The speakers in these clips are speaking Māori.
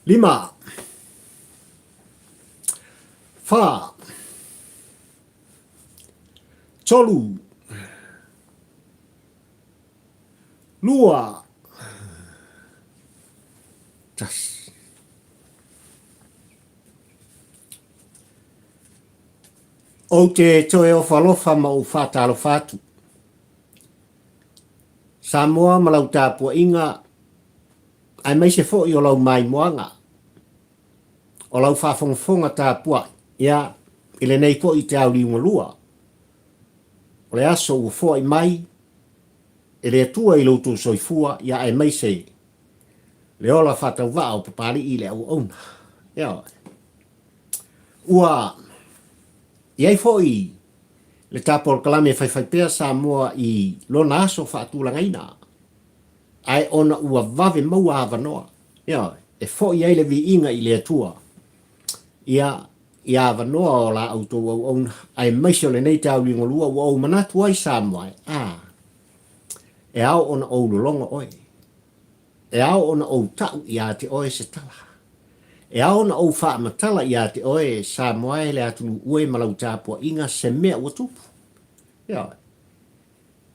Lima, fa, tolu, lua, tas. O te toe o whalofa ma o whātalo whātu. Samoa ma lau tāpua inga, ai mai se fo i o lau mai moanga. O lau whawhongafonga tāpua, ia, ile nei fo i te au liunga lua. O le aso ua fo i mai, ele atua i loutu soifua, ia ai mai se. Le ola whatau wao papari i le au ona. Ia, ua, iai fo i le tāpol kalame whaiwhaipea Samoa i lona aso whaatūlangaina. Ai ona ua vave maua awanoa. Ia, e fo i le vi inga i le atua. Ia, ia awanoa o la auto au ona. Ai maisio le nei tau lingo lua ua au manatu ai Samoa. E au ona au lolonga oi. E au ona au tau i ate oe se tala. E au na au wha matala i ate oe Samoa le atunu ue malau tāpua inga se mea ua tupu. Ia,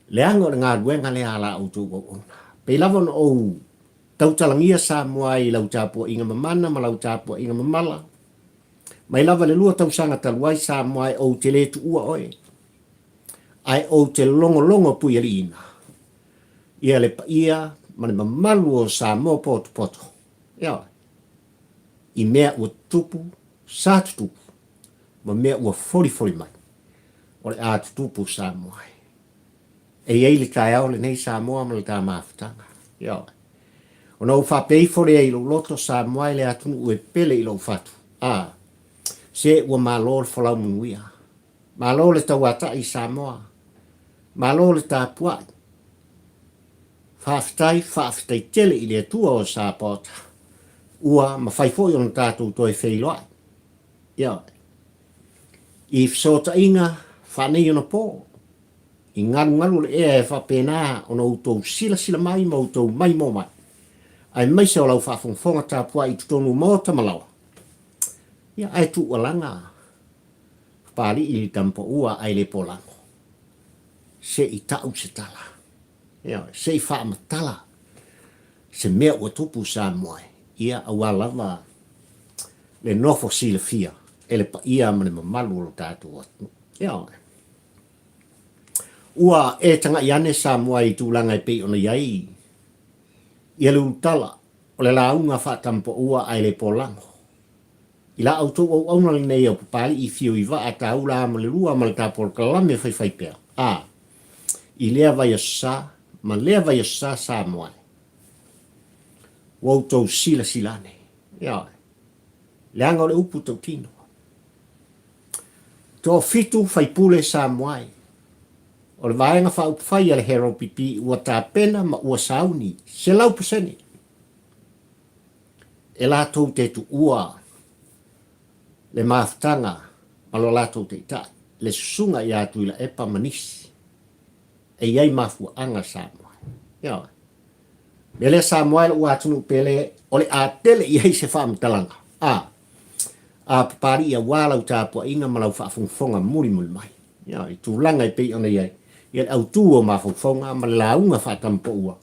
le ango ngā ruenga le ala au tū au ona. Pei lava na au tautalangia Samoa i lau tāpua inga mamana ma lau tāpua inga mamala. Mai lava le lua tausanga taluai Samoa au te le tu ua oe. Ai au te longo pui ali ina. Ia le pa ia mane mamalu o Samoa poto. Ia, i mea ua tupu, sātu tupu, ma mea ua fori mai, o le ātu tupu Samoa. E iei le kai au le nei Samoa ma le tā mawhitanga. Ia, o nau whapei fori e ilo loto Samoa le atunu ue pele ilo whatu. Se ua malo le whalau munuia. Malo le tauata i Samoa. Malo le tāpuai. Whawhitai tele i le atua o Sāpota. Ua mawhaifoi on tātou toi wheiloai. Ia. I fsota inga, whanei ona pō. I ngaru le ea e whapena ona utou sila mai ma utou mai mo mai. Ai maise o lau whawhongfonga tāpua i tutonu mōta malawa. Ia ai tu walanga. Pari i tampo ua ai le polango. Se i tau se tala. Ia, se i whaamatala. Se mea ua tupu Samoa. Ia awalava le nofo sila fia ele pa ia mane mamalu lo tātou atu. Ia. Ua e tanga iane Samoa i tūlanga i pei ona iai. Ia le utala o le launga whaatampo ua ai le polango. I la auto au auna le nei au papali i fio i wa a taula ama le lua ma le tāpol kalame whaiwhaipea. I lea vai asa, ma lea vai asa Samoa. Wau tau silane. Ia. Leanga o le upu tau tino. Tō fitu whaipule Samoa. O le vaenga whaupai a le hero pipi ua tā pena ma ua sauni. Se lau paseni. E la tau te tu ua. Le maftanga. Ma lo la tau te ta. Le sunga i atu ila epa manisi. E iai mafua anga Samoa. Ia. Mele Samoa ua atunu pele ole a tele i heise whaamtalanga. A papari ia walau tāpua inga malau whaafungfonga muri mai. Ia, i tūlanga i pei ona iai. Ia au tū o mawhungfonga ma launga whaatampo ua.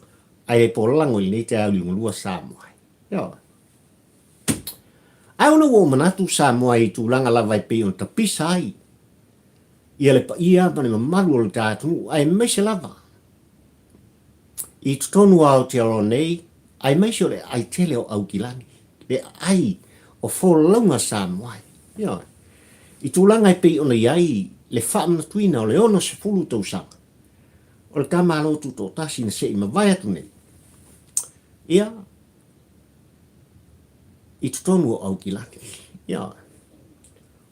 Ai e po lango i nei te au lingulua Samoa. Ia. Ai ona ua manatu Samoa i tūlanga lava i pei ona tapisa ai. Ia le pa ia mane mamalu o le tātunu ai meise lava. I tutonu au te alo nei, ai maisio le ai tele o au kilani. Le ai o wholaunga Samoa. Ia. I tūlanga i pei ona iai, le whaamna tuina o le ono se fulu tau sanga. O le tamalo tu tō tasi na se i mawai atu nei. Ia. I tutonu o au kilani. Ia.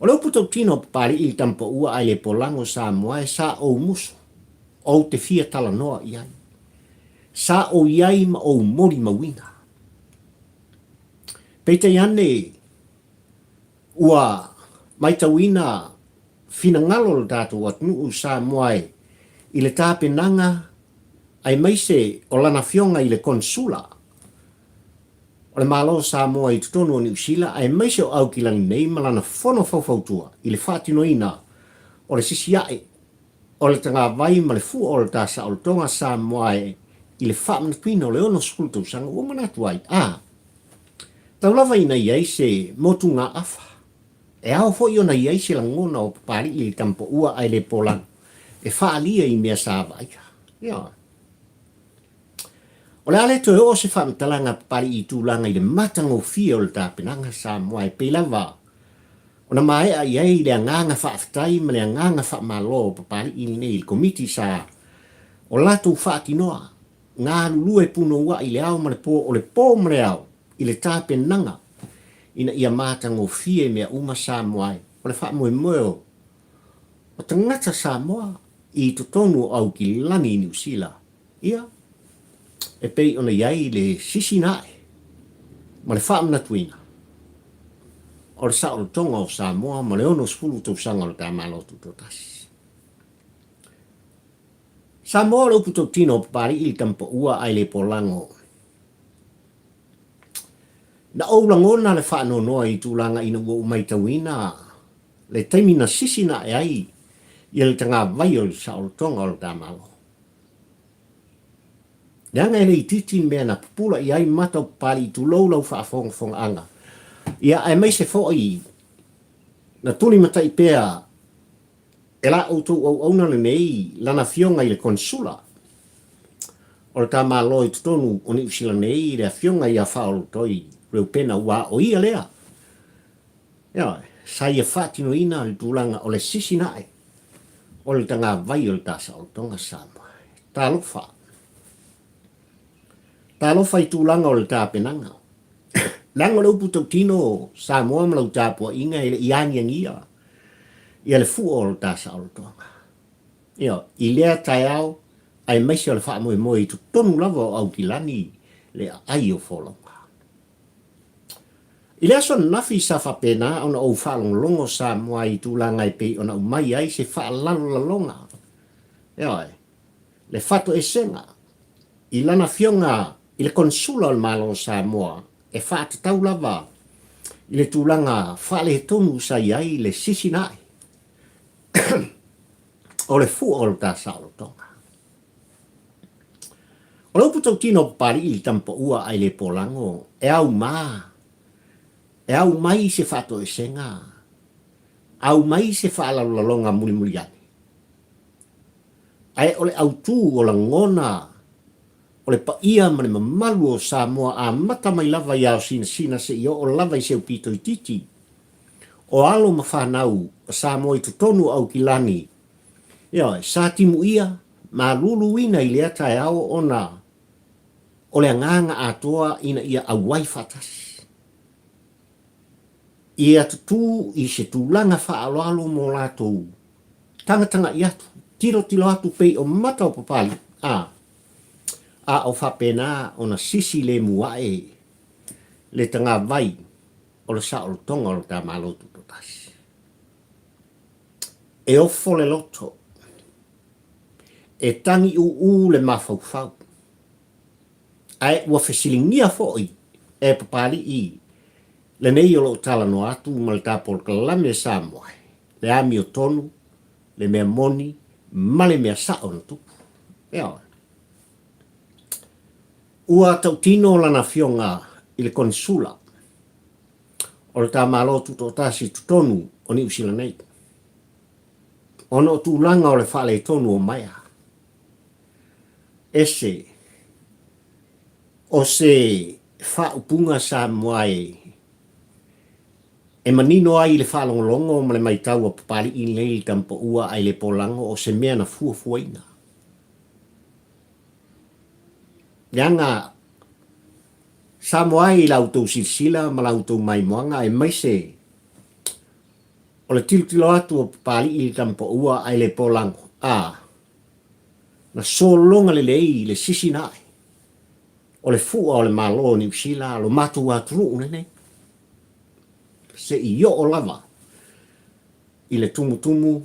O le upu tau tino pari i tampo ua ai le polango Samoa e sa o muso. O te fia tala noa iai. Sa o iai ma o mori mawina. Peita iane ua mai tauina fina ngalo lo tātou atnu u Samoa i le tāpenanga ai maise o lana fionga i le konsula. O O le malo Samoa i tutonu o New Zealand ai maise o au ki langi nei malana fono faufautua i le whaatinoina o le sisiae o le tanga vai ma le fu o le tasa o le tonga Samoa i le whaamanakuina o le ono skultu sanga ua manatu ai. Tau lava ina iai se motu ngā afa. E au fo iona iai se langona o papari i le tampo ua ai le polang. E whaalia i mea sāva aika. O le ale to o se whaamtalanga papari i tūlanga i le matango fia o le tāpenanga Samoa e peilava. O na maea iai le nganga whaafitai ma le nganga whaamalo o papari i nei komiti sa o latu whaatinoa. Ngā lulu e puno ua i le au ma le po o le po ma le au. I le tāpenanga ina ia matango fie mea uma Samoa o le wha moe moe o tangata Samoa i totonu au ki lani New Zealand. E pei ona iai le sisinae ma le wha amnatuina o le sao le tonga o Samoa ma le ono spulu tau sanga o le tāmalotu totasi. Samoa le upu tau tino o papari i tampa ua ai le polango. Na oulangona le whaanonoa i tūlanga ina ua umaitawina le taimina sisina e ai i le tanga vai o le sao le tonga o le tāmalo. Nanga ele i titi mea na pupula i ai mata o pali i tūlau lau whaafonga anga. Ia ai mai se fōi na tuli mata i pēa e la outou au auna le nei lana fionga i le konsula. O le tāmalo i tutonu o ni usila nei le fionga i a whaolo toi reu pena ua o ia lea. Sa ia whaatino ina le tūlanga o le sisinae o le tanga vai o le tasa o tonga Samoa. Tā lofa i tūlanga o le tāpenanga. Langa le upu tau tino Samoa ma lau tāpua inga i le ianiangia i le fu o le tasa o le tonga. I lea tai au ai maisi o le wha moe moe i tu tonu lava o au kilani le ai o wholonga. I lea son nafi sa whapena o na au whalong longo Samoa i tūlanga i pei o na umai ai se wha lalo la longa. Le whato e senga i lana fionga i le konsula o le malo Samoa e whaata tau lava i le tūlanga whale tonu sa iai le sisinae o le fu o le tasa o le tonga. O lau putau tino pari i tampa ua ai le polango e au mai se whato e senga au mai se whaalalalonga muli muli ane. Ai o le au tū o la ngona o le paia ma le mamalu o Samoa a mata mai lava i au sina se i o lava i seu pito i titi. O alo ma whanau o Samoa i tutonu au kilani. Sa timu ia ma lulu ina i lea tae au ona o le nganga atoa ina ia awai fatasi. Ia tutu i se tūlanga whaaloalo mo lātou. Tanga i atu. Tiro atu pei o mata o papali. A o whapena o na sisi le muae le tanga vai o le sa o le tonga o le tāmalotu totasi. E ofo le loto. E tangi u le mawhauwhau. Ai ua whesilingia foi e papali i le nei o lo tala no atu ma le tāpol kalame Samoa. Le ami o tonu, le mea moni, ma le mea sao na tupu. Ua tautino lana fionga i le konsula o le tāmalotu totasi tutonu o ni usila nei. Ono tūlanga o le whale tonu o maia. Ese o se whaupunga Samoa e manino ai le whalongolongo ma le maitau a papari i lei tampa ua ai le polango o se mea na fuafuaina. Yanga Samoa i lautou silsila ma lautou mai moanga e maise o le tiltilo atu o papari i tampa ua ai le polango. Na solonga le lei le sisinae o le fua o le malo ni usila lo matu atru nene. Se i o lava i le tumutumu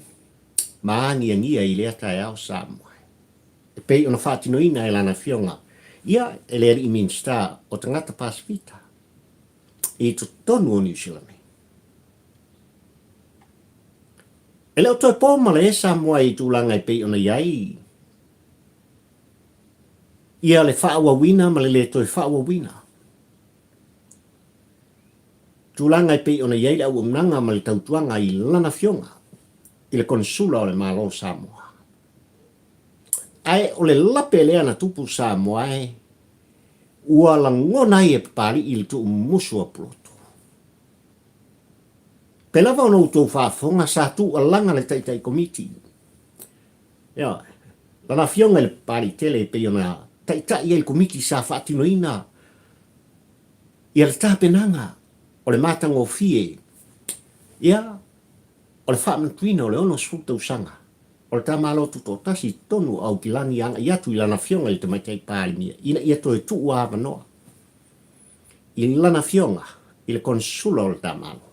maani ngia i le ata au Samoa. E pei ona whaatinoina e lana fionga. Ia e le i minsta o tangata Pasifika. i to tonu o New Zealand. E leo toi pō mala e Samoa i tūlanga i pei ona iai. Ia le whaawa wina ma le toi whaawa wina. Tūlanga i pei ona iai le au umnanga ma le tautuanga i lana fionga. I le konsula o le malo Samoa. Ai o le lape lea na tupu Samoa e ua la ngona i e pari i le tu musu a ploto. Pelava ona utou whaafonga sa tu a langa le taitai komiti. Ia, lana fionga le pari tele pe ona taitai i le komiti sa whaatino ina. Ia le tāpenanga o le matanga o fie. Ia, o le whaamatuina o le ono sfuta usanga. O le tamalo tuto tasi tonu au kilani anga i atu i lana fionga i te maitai pari mia. Ina ia toe tu ua noa. I lana fionga i le konsula o le tamalo.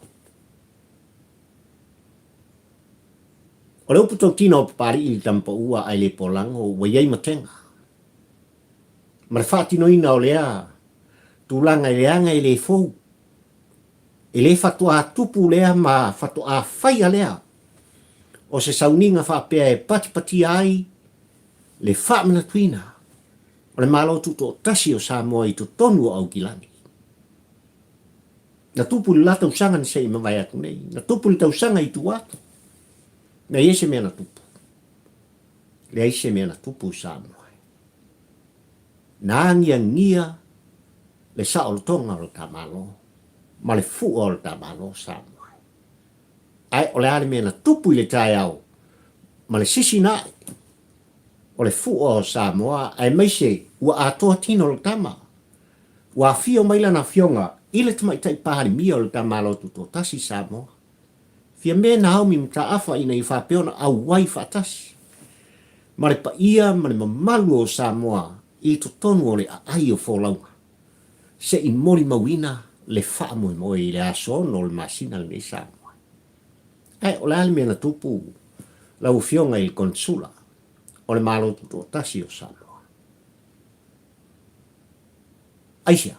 O le upu tau tina o pari i tampa ua ai le polango wa iei matenga. Ma le whaatino ina o lea tūlanga i leanga i le fou. I le fatua tupu lea ma fatua whaia lea. O se sauninga whaapea e patipati ai le whaamana tuina. O le malo tuto tasi o Samoa i to tonu o au kilani. Na tupu li la tausanga ni sei mawai atu nei. Na tupu li tausanga i tu atu. Na iese mea na tupu. Le iese mea na tupu Samoa. Na ngia le sao le tonga o le tamalo. Ma le fu o le tamalo Samoa. Ai o le ale mea na tupu i le tai au. Ma le sisi na o le fu o Samoa ai maise ua atoa tino le tama. Ua fio maila na fionga ile tamaitai pahari mia o le tamalo tuto tasi Samoa. Fia me na haumi mta afa ina i whapeona au wai whatasi. Mare pa ia mare mamalu o Samoa i to tonu o le ai o wholaunga. Se i mori mawina le whaamoe moe i le aso no le masina le nei Samoa. Ai o le alime na tupu lau fionga i konsula o le malo tuto tasi o Samoa. Aisia.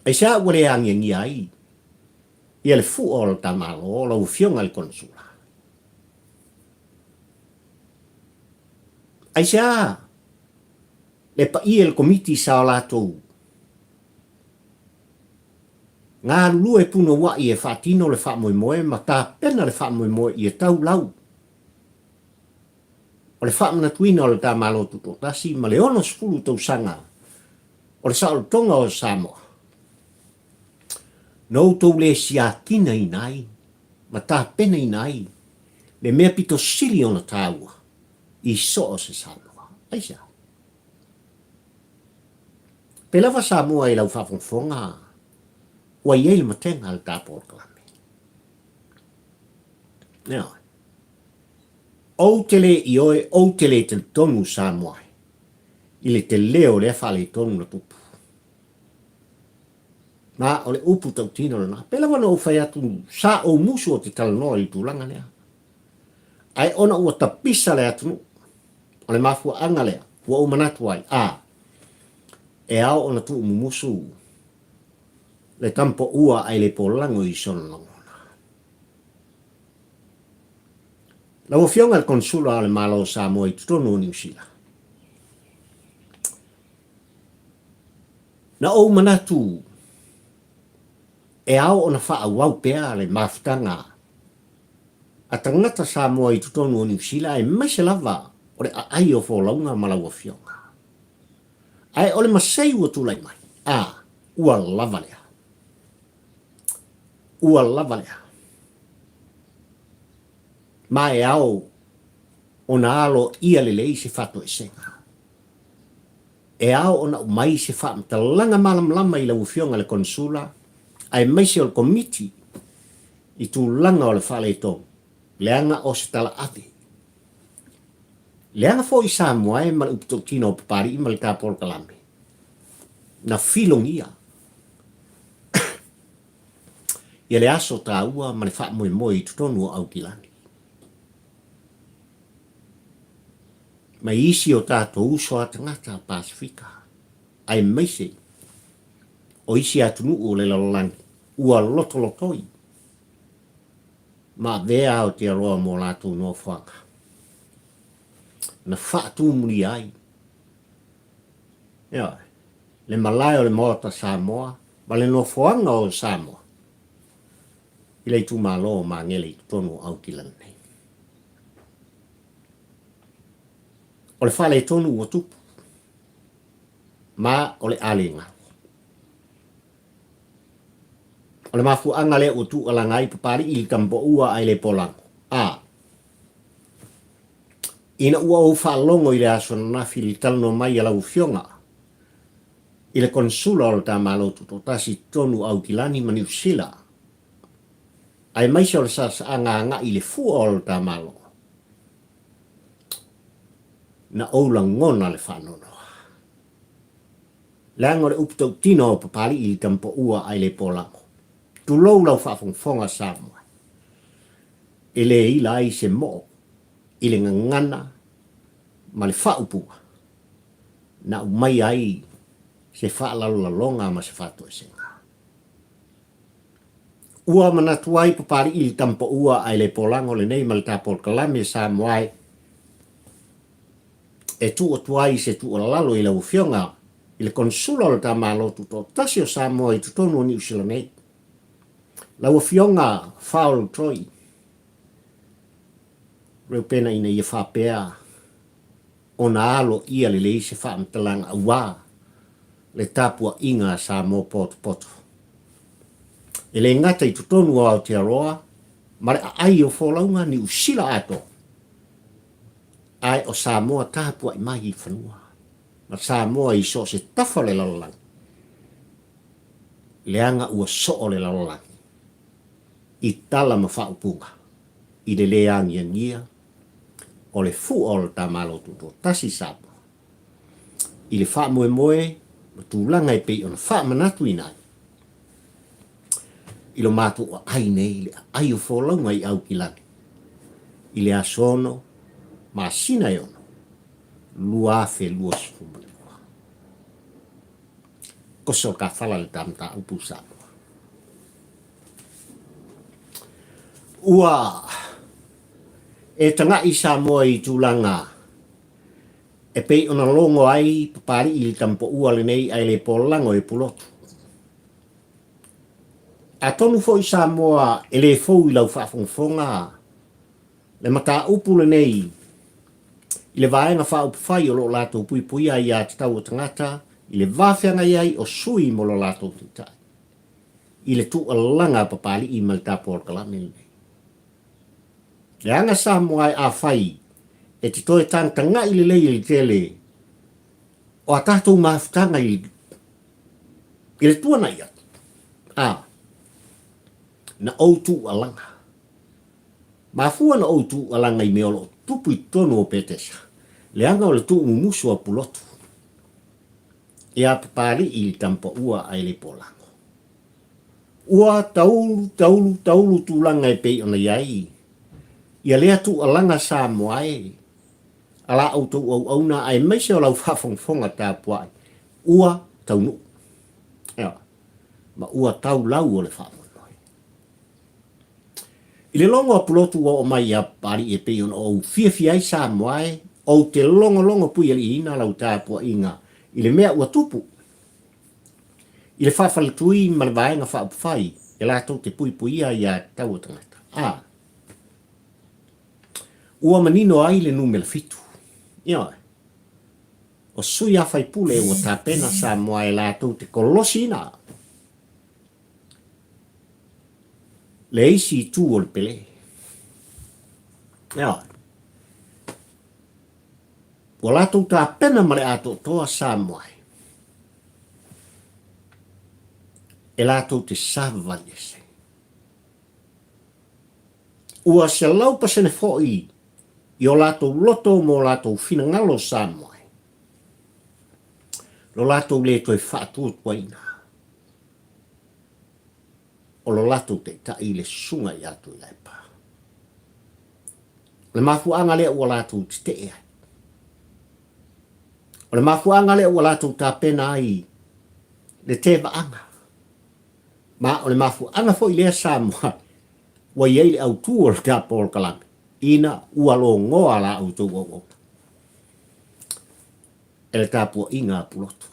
Aisia wale angia ngia ai. Ia le fu o le tamalo o lau fionga i konsula. Aisia. Le pa ia le komiti sa o latou. Ngā lue puno wa i e whaatino le whaamoe moe ma tā pena le whaamoe moe i e tau lau. O le whaamana tuina o le tamalo tuto tasi ma le ono spulu tau sanga. O le sao le tonga o Samoa. No tau le siatina i nai, ma tā pena i nai, le mea pito sili ona tāua, i so o se Samoa. Aisa. Pelawa Samoa i lau whawongfonga, ua iei le matenga al tāpor kalame. Nea. O tele i oe, o tele te tonu Samoa, i le te leo le whale tonu na tupu. Na o le upu tau tino na pela wana o whai atu sa o musu o te talanoa i tūlanga lea. Ai ona ua tapisa le atu o le mafua anga lea, ua o manatu ai, e ao ona tu umusu le tampo ua ai le polango i sona langona. La o fionga le konsula ale malo Samoa i tutono o New Zealand. Na o manatu e ao ona wha wau pea le maftanga. A tangata Samoa i tutonu o New Zealand e maise lava o le ai o wholaunga malaua fionga. Ai o le masei ua tulai mai. Ua lava lea. Ua lava lea. Ma e ao ona alo ia le lei se fato e senga. E ao ona mai se wha langa malam lama i lau fionga le konsula ai maise o le komiti i tu langa o le whale i tō. Leanga o se tala ate. Leanga fo i Samoa e mara upito tino o papari i mali tāporo kalame. Na filongia. Ia le aso tā ua ma le wha moe moe i tutonu o au kilani. Ma isi o tātou uso a tangata Pasifika. Ai maise o isi atunu o le lalolani ua lotolotoi ma vea o te aroa mo latou no whaka na whaatu muri ai ia le malai o le moata Samoa ma le no whoanga o Samoa i le tu malo ma ngele i tonu au kilana nei o le whale tonu o tupu ma o le alinga o le mafu anga le o tu alangai papari i kampo ua ai le polango ina ua o whaalongo i le aso na fili talno mai ala ufionga i le konsula o le tamalo tuto tasi tonu au kilani ma New Zealand ai mai se o le sasa anga i le fua o le tamalo na oula ngona le whanono leanga le uptau tino o papari i kampo ua ai le polango tu lou lau whaafonga Samoa e le ila ai se mo i le ngangana ma le whaupua na umai ai se whaalalonga ma se whatu e senga ua manatu ai papari i kampo ua ai le polango le nei ma le tapol kalame Samoa e tu o tuai se tu o lalo i lau fionga i le konsula o le tamalo tuto tasi o Samoa i tutonu o New Zealand nei lau fionga faul troi reo pena ina ia whapea o na alo ia le leise whaamtalanga awa le tapua inga Samoa poto e le ngata i tutonu o Aotearoa ma le ai o wholaunga ni usila ato ai o Samoa tapua i mai i whanua ma Samoa i so se tafa le lalolang leanga ua so le lalolang i tala ma whaupunga i le leang ia o le fu o le tamalo tuto tasi Samoa i le wha moe ma tūlanga i pei o na wha manatu i nai i lo matu o ai nei le ai o wholaunga i au kilani i le asono ma sina i ono lua fe lua sifumani koso ka whala le tamta upu Samoa ua e tanga i Samoa i tūlanga e pei ona longo ai papari i le tampo ua le nei ai le polango e pulotu a tonu fo i Samoa e le fou i lau whaafonga le mata upu le nei i le vaenga whaupufai o lo lato pui pui ai a tau o tangata i le vawhianga iai o sui mo lo lato tutai i le tu alanga papali i maltapo al kalame nei le anga Samoa ai a whai e te toe tanga i le lei i le tele o a tātou maafutanga i le tuana ia na outu alanga mafua na outu alanga i meolo tupu i tonu o petesa le anga o le tu mumusu a pulotu e a papari i le tampa ua ai le polango ua taulu tūlanga e pei ona iai ia lea tu alanga Samoa ala autou au auna ai maise o lau whafongfonga tāpuai ua taunu ma ua tau lau o le whafonoi i le longo a pulotu o mai a pari e pei ona o fia ai Samoa o te longo pui ali ina lau tāpua inga i le mea ua tupu i le whawhaletui ma le vaenga whaupwhai e lātou te pui ia i a tau o tangata ua manino ai le numela fitu o sui a whai pule ua tāpena Samoa e lātou te kolosi ina le isi tu o le pele ua lātou tāpena ma le ato toa Samoa e lātou te savali ese ua se lau pasene fo'i i o lātou loto mo lātou fina ngalo Samoa lo lātou le toi whātua tuaina o lo lātou te tai le sunga i atu i laipa le mafuanga le ua lātou te ea o le mafuanga le ua lātou tāpena ai le te vaanga Ma o le mafu ana fo i lea Samoa wa iei le au tu o le tapo o le kalame. Ina ua lo ngoa la au tu o. E le tapo inga pulotu.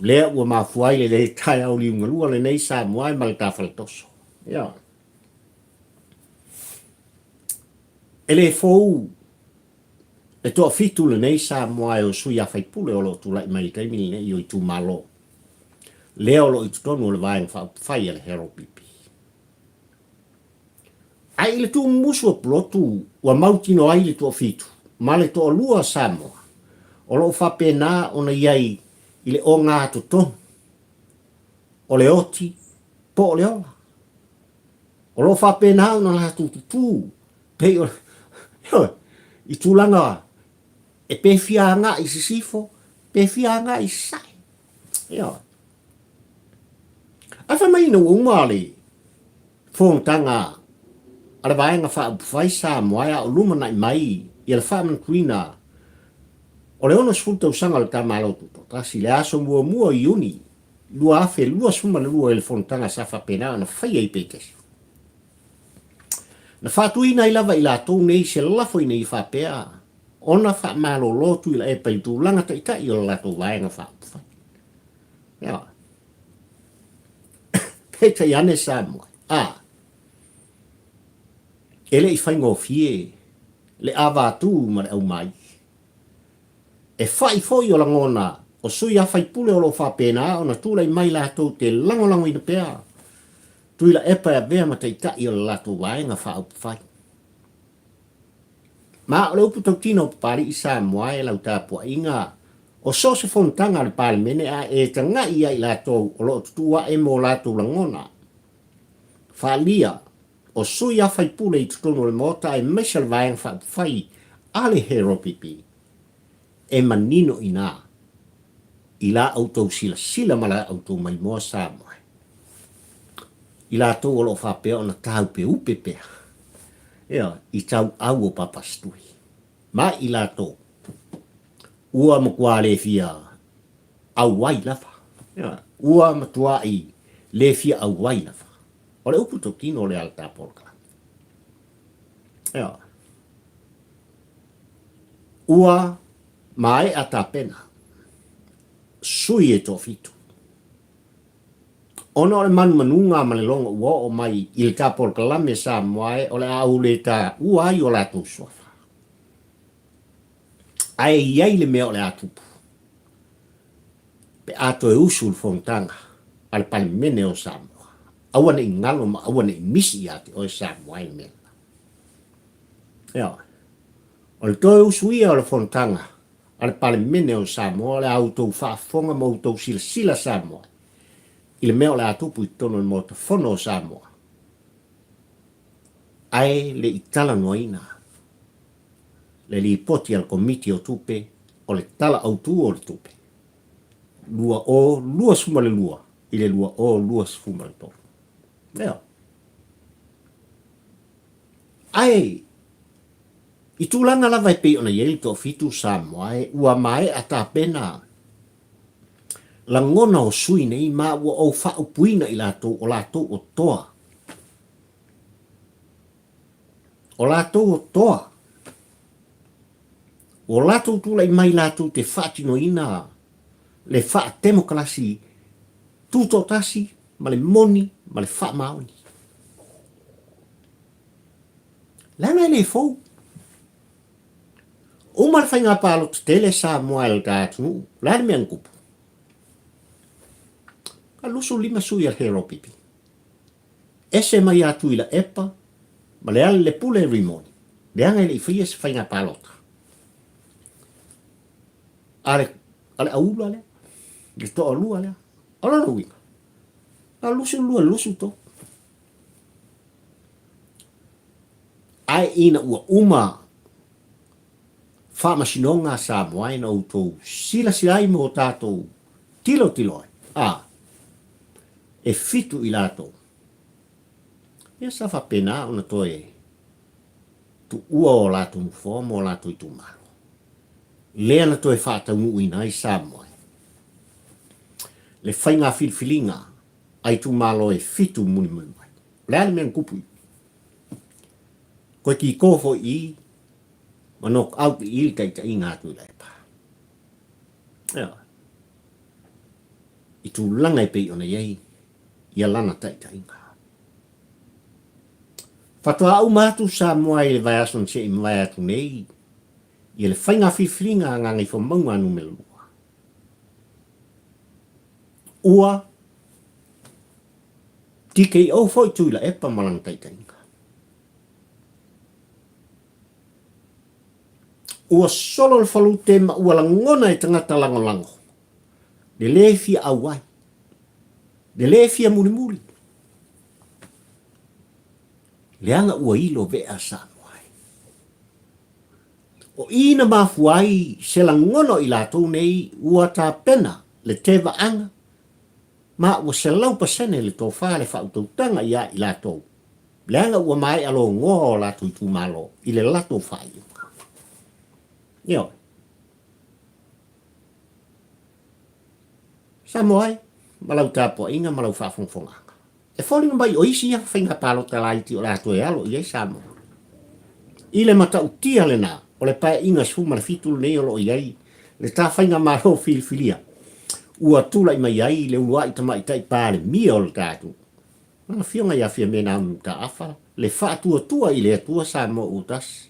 Lea ua mafu ai le tai au liunga lua le nei Samoa ai ma le tafale toso. Ia. E le fou e toa fitu le nei Samoa e o sui a fai pule o lo tu lai mai taimi le nei o i tu malo. Lea o lo i tutonu o le vaeng fai e le hero pipi. Ai le tu musu o plotu ua mautino ai le toa fitu. Ma le toa lua Samoa. O lo fa pena o na iai i le o ngā toto. O le oti po o le ola. O lo fa pena o na la tututu. Pei o i tūlanga e pe fianga i sisifo, pe fianga i sai. Ia. Afa mai no umali. Fōntanga ala vaenga whai Samoa o luma nai mai i ala wha mankuina. O le ono sfulta usanga le tamalotu. Tasi le aso mua i uni. Lua afe, lua suma le lua ele fōntanga sa wha pena na whai ei pekesi. Na whatuina i lava i la tō nei se lafo i nei whapea. Ona wha malo lotu i la e pai tūlanga ta ita i o la tō vaenga whapawhai. Ia. Peta i ane Samoa. Ele i whaingo fie. Le awa tū ma le au mai. E whai foi o la ngona. O sui a whai pule o lo whapena o na tūlai mai la tō te langolango i na pea. Tui la epa e bea ma te ita i o la tō vaenga whapawhai. Ma o le upu tau tino pari i Samoa e lau tāpua inga o so se fontanga le pale mene a e tanga ia i la tō o lo tutua e mo la tō langona. Whalia o sui a whai pule i tutono le mota e mesel vaenga whapawhai ale hero pipi. E manino i nā. I la autou sila ma la autou mai moa Samoa. I la tō o lo whapea o na tau pe upe pea. Ea, i tau au o papastui. Ma i la tō. Ua makua le fia au wai lafa. Ea, ua matua i le fia au wai lafa. O le upu tokino le alta polka. Ea. Ua mai ata pena. Sui e tō fitu. Ono le manunga ma le longa ua o mai i le kapol kalame Samoa o le au le ta ua ai o la tō sofa. Ai iai le mea o le atupu. Pe ato e usu le fontanga al pale mene o Samoa. Awane i ngalo ma awane i misi ate o Samoa i mea. Ea. O le toe usu ia o le fontanga al pale mene o Samoa le au tō whaafonga mo tō sila Samoa. I le mea o le atupu i tono le mota fono o Samoa. Ai le itala noina. Le li poti al komiti o tupe o le tala autu o le tupe. Lua suma le lua. I le lua suma le tolo. Leo. Ai i tūlanga lava e pe ona iei tō fitu Samoa e ua mai ata pena. La ngona o sui nei ma ua o whao puina i lato o toa. O lato o toa. O lato tula i mai lato te whaatino ina le wha demokrasi tuto tasi ma le moni ma le wha maoni. Lana le fau. O mar whainga palo te tele Samoa el tātunu. Lana mea nkupu. Ka lusu lima sui al hero pipi. Ese mai atu ila epa, ma le ale le pule rimoni. Le anga ile ifia se whainga palota. Ale aula le, le toa lua le, ala ruinga. A lusu to. Ai ina ua whamasinonga Samoa ina utou sila silai mo tātou tilo e fitu i lato. Ia sa fa pena ona toe tu ua o lato mufoma o lato i tu malo. Lea na toe whātau nui nai Samoa. Le whainga filfilinga ai tu malo e fitu muni mai. Lea le men kupu. Koe ki kofo I, manok au ki il kai ta inga tu le pa. I tu langa pe ona yei, ia lana tai ta inga. Fatua au matu sa moa I le vai ason se I mai atu nei, ia le whainga whiwhinga ngangai fo maunga anu me lua. Ua, tike au foi tu la epa malang tai ta inga. Ua solo le falu te ma ua la ngona e tangata lango. Le le fia awai. Le le fia muli muli. Le anga ua ilo vea sa moai. O ina mafuai se la ngono I latou nei ua ta pena le teva anga. Ma ua se lau pasene le tofa le whautautanga ia I latou. Le anga ua mai alo ngō latou I tu malo I le latou whai. Yo. Samoai, malau tapo inga malau whafongfonga. E fōlinga mai o isi ia whainga palo talaiti o lato e alo iei Samoa. Ile mata utia le nā, o le pae inga suma le fitul nei o lo iei, le tā whainga maro filifilia. Ua tula I mai iei, le ua I tamai tai pāle mia o le tātu. Mana fionga ia fia mena ta afa, le whaatua tua I le atua Samoa utas.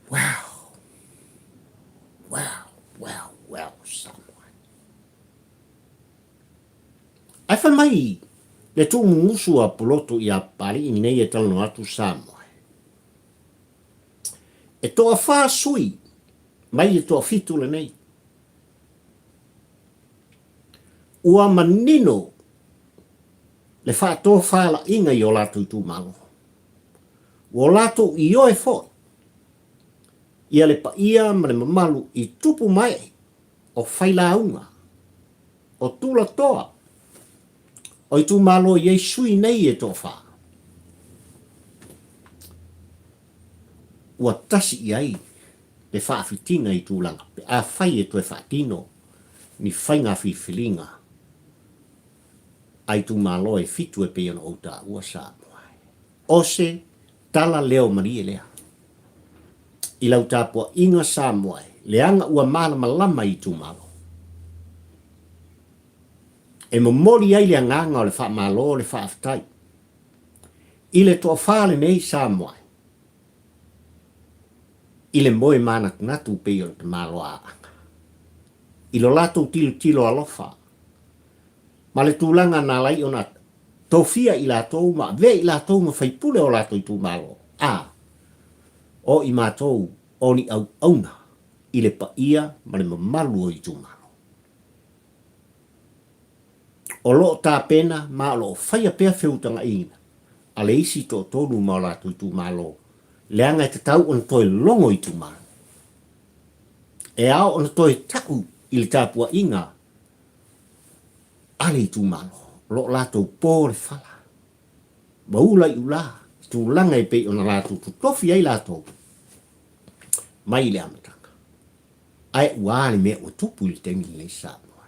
Wow, Samoa. Ai wha mai, le tū mungusu a poloto I a pari I nei e talano atu Samoa. E toa wha sui, mai e toa fitu le nei. Ua manino, le wha toa wha la inga I o lato I tū malo. O lato I o e foi. Ia le pa ia ma le mamalu I tupu mai o whailaunga, o tula toa, o I tu malo I sui nei e tō wha. Ua tasi I ai, le whaafitinga I tūlanga, pe a whai e tue whaatino, ni whainga whiwhilinga. Ai tu malo e fitu e peona o ta ua Samoa. Ose, tala leo marie lea. I lau tāpua inga Samoa, leanga ua malama lama I tu malo. E momori ai le nganga o le wha malo le wha aftai. I le toa whale nei Samoa. I le moe mana natu peo le malo a anga. I lo lato tilo alofa. Ma le tūlanga nā lai o nā tofia I latou ma ve I latou ma whaipule o lato I tu malo. O I mātou o ni au auna I le pa ia ma le mamalu o I tu malo. O lo tā pena ma lo whaia pēr whiutanga ina. A le isi tō tōru ma o lato I tu malo. Leanga e te tau on toi longo I tu malo. E ao on toi taku I le tāpua inga. Ale I tu malo. Lo lato pō le whala. Maula I ula. Tu langa I pe ona lato tu tofi ai lato. Mai le amatanga. Ai uale me o tupu I le tengi le Samoa.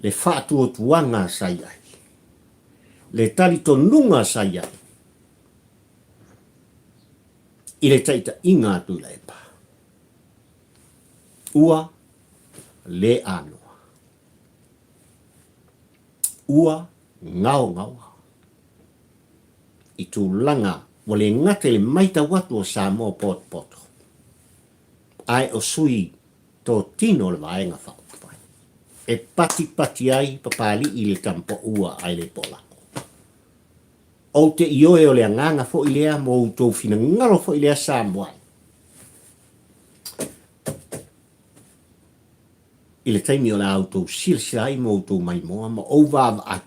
Le whaatu o tuanga sai ai. Le tari tonunga sai ai. I le taita inga tu la epa. Ua le anoa. Ua ngao. I tu langa wale ngate le maita watu o Samoa poto. Ai o sui tō tino le vaenga whao. E pati ai papali I le tampo ua ai le polako. O te ioe o le anganga fo I lea mo tō fina ngalo fo I lea Samoa. I le taimi o le au tō silsilai mo tō mai moa ma o vava ai.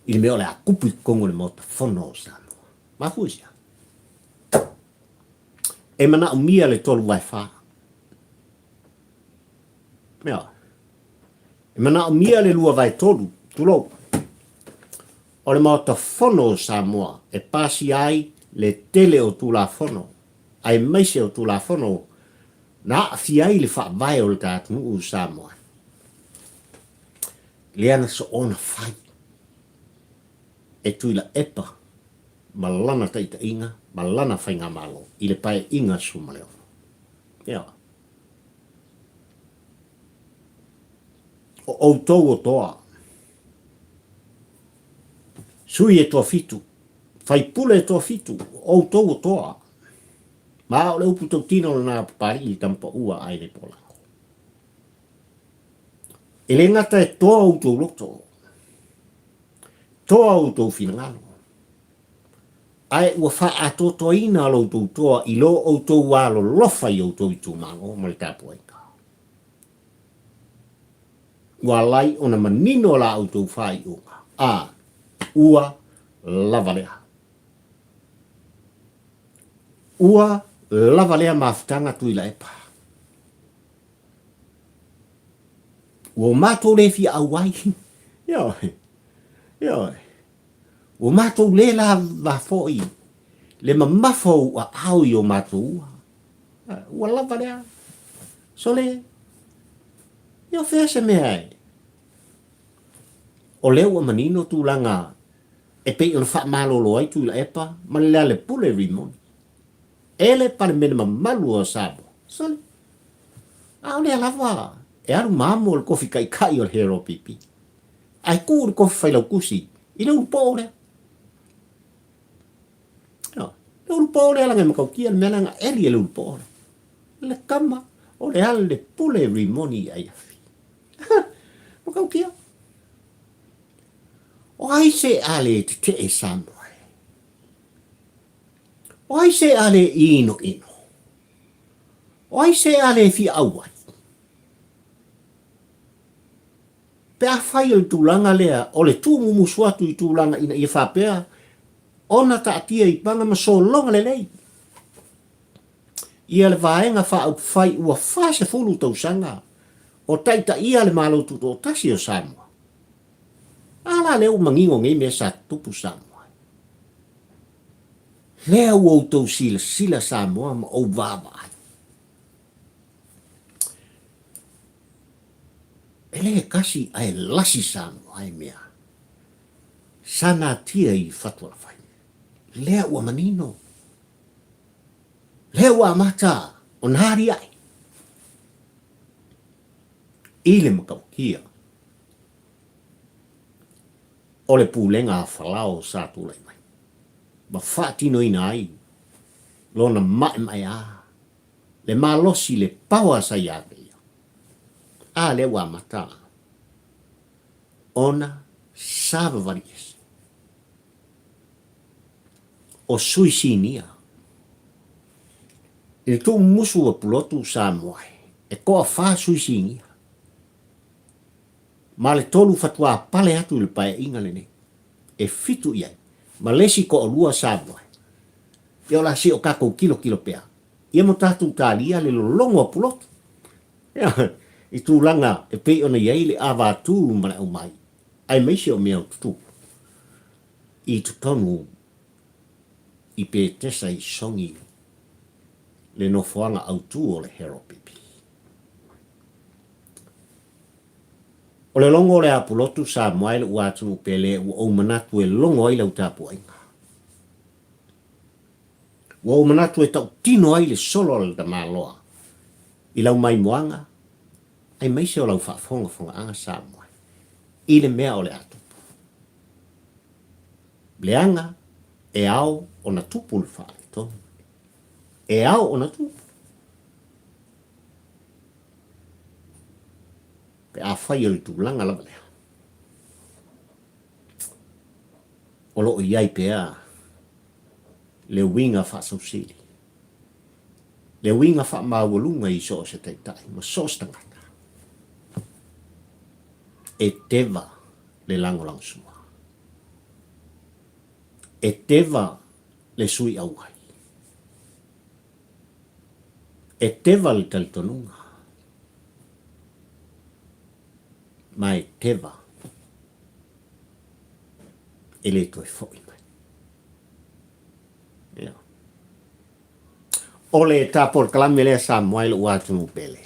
I le meo le a kupu I kongo le mota fono o Samoa. Ma fuisia. E mana o mia le tolu vai wha. Mea. E mana o mia le lua vai tolu. Tulo. O le mota fono o Samoa. E pasi ai le tele o tula fono. Ai maise o tula fono. na fia i le whaavai o le tātunu u Samoa. Leana so ona whai. E tui la epa, ma lana taita inga, ma lana whainga malo, i le pae inga sumaleo. Ia. O outou o toa. Sui e toa fitu. Whai pule e toa fitu. Outou o toa. Ma o le upu tau tino na pari i tampa ua ai le pola. E le ngata e toa outou loto. Toa outou finangalo. Ai ua wha ato toa ina lo outou toa i lo outou walo lofa i outou i tūmango ma le tāpua ika. Ua lai o na manino la outou whai unga. Ua lavalea. Ua lavalea mafutanga tui la epa. Ua mātou le fi awai. Ioi. Ua mātou le la wafoi. Le mamafo a au i o mātou ua. Ua lavalea. So le. Ia whea se mea ai. O leo a manino tūlanga e pei ona wha malolo ai tū la epa, ma le lea le pule rimoni. Ele pare mene ma malu o sabo. Sole. O lea lava. E aru mamo le kofi kai kai o le hero pipi. Ai ku le kofi whailau kusi. I le urupo o lea. Le urupo o lea langa makau kia le melanga eri e le urupo o lea. Le kama o le ale le pule rimoni ai afi. Makau kia. O ai se ale te e Samoa. O ai se ale ino. O ai se ale fi awai. Pe a whai o tūlanga lea, o le tūmu musuatu i tūlanga ina i whapea, ona ta atia i panga ma so longa le lei. Ia le vaenga wha au whai ua whase fulu tau sanga, o taita ia le malo tuto o tasi o Samoa. Ala leo mangingo ngai mea sa tupu Samoa. Lea ua tau sila Samoa ma o vava ai. Ele kasi ai lasi Samoa ai mea. Sana tia i fatua la whai. Lea ua manino. Lea ua mata o nari ai. Ile makau kia. O le pūlenga a whalao sa tūlai mai. Ma whaatino ina ai. Lona mai a. Le malosi le paua sa iake ia. Le wa mata. Ona sava varies. O suisinia. E tu musu o pulotu Samoa. E koa wha suisinia. Ma le tolu fatua pale atu le pae inga le ne. E fitu iai. Ma lesi ko o lua Samoa. Ia la si o kako kilo pea. Ia mo tatu talia le longo pulotu. Ia, i tūlanga e pei ona iai le awa tū mana au mai. Ai meisi o mea tutu. I tutonu i pe tesa i songi le nofoanga au tū o le hero pipi. O le longo le apulotu Samoa le uatu pele o manatu e longo ai lau tapu ainga. O manatu e tau tino ai le solo le da maloa. I lau mai moanga, ai meise o lau whaafonga anga Samoa. I le mea o le atu. Leanga e ao o na tupu le whaale tonu. E ao o na tupu. Pe a whai o le tūlanga lava lea. O lo o iai pea le winga whaasausili. Le winga whaamawalunga i so se teitai, ma so stangata. E teva le langolang sua. E teva le sui auai. E teva le talitonunga. Ma e teva e le toi foi mai. Yeah. ole tapor kalame le Samoa i lo watu pele.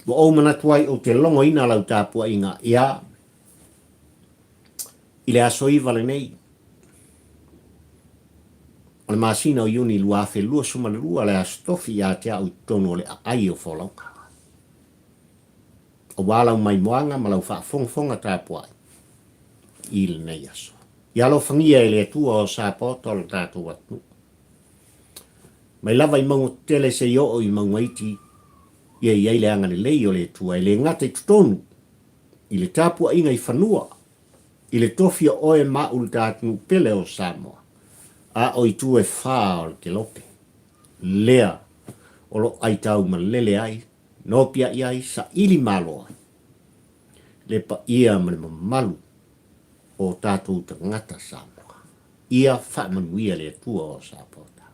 Wa o manatuai o te longo ina lau tapua inga ia i le aso i vale nei. O le masina o iuni lua fe lua suma le lua le astofi ia te au tono le ai o folauka. O walau mai moanga ma lau wha fonga tapua i le nei aso. Ia lo fangia i le tua o sa poto le tatu watu. Mai lava i maungo tele se yo o i maungo iti ia i le anga le lei o le tua i le ngata i tutonu i le tapua inga i whanua i le tofia oe maul tatu pele o Samoa a o i tu e wha o ke lope lea o lo ai tau ma lele ai no pia i ai sa ili malo ai le pa ia ma le malu o tatu ta ngata Samoa ia wha manuia le tua o Sapota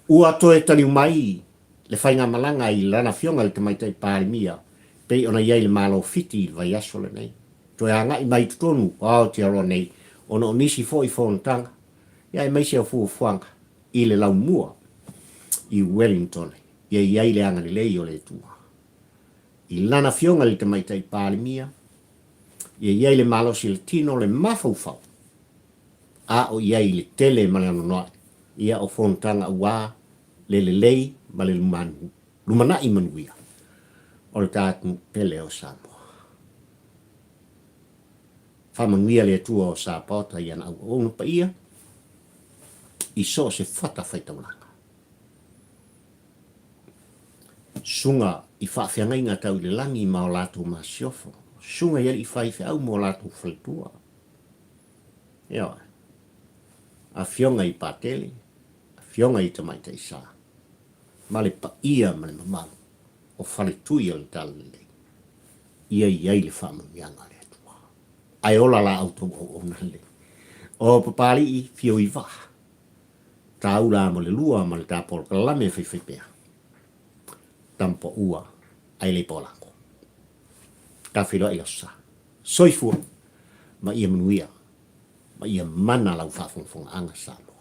ua toe tani mai le whainga malanga i lana fionga le tamaitai pārimia pei ona iai le malo fiti vai aso le nei. Toi anga i mai tutonu au te aro nei ona o nisi fo i fontanga ia i mai se o fuanga i le lau mua i Wellington ia i ai le anga le lei o le tua. I lana fionga le tamaitai pārimia ia i ai le malo si le tino le mafaufau a o iai le tele malano noa ia o fontanga ua le lei ma le lumana i manuia o le tātu pele o Samoa. Whamanuia le tua o Sapota i ana au ono pa ia i so se whata whaitaulanga. Sunga i whawhianga inga tau le langi ma o lātou ma siofo. Sunga i i whaiwhi au mo lātou whaitua. Ia a fionga i pātele, a fionga i tamaita i sā. Ma le pa ia ma le mamau o whale tui o le talele. Ia i ai le whamanuianga le tua. Ai ola la auto o nale. O papali i fio i wā. Tau la mo le lua ma le tāpol kalame whiwhipea. Tampo ua ai le polango. Ka whiroa i osa. Soifua ma ia manuia. Ma ia mana lau whawhongwhonga anga Samoa.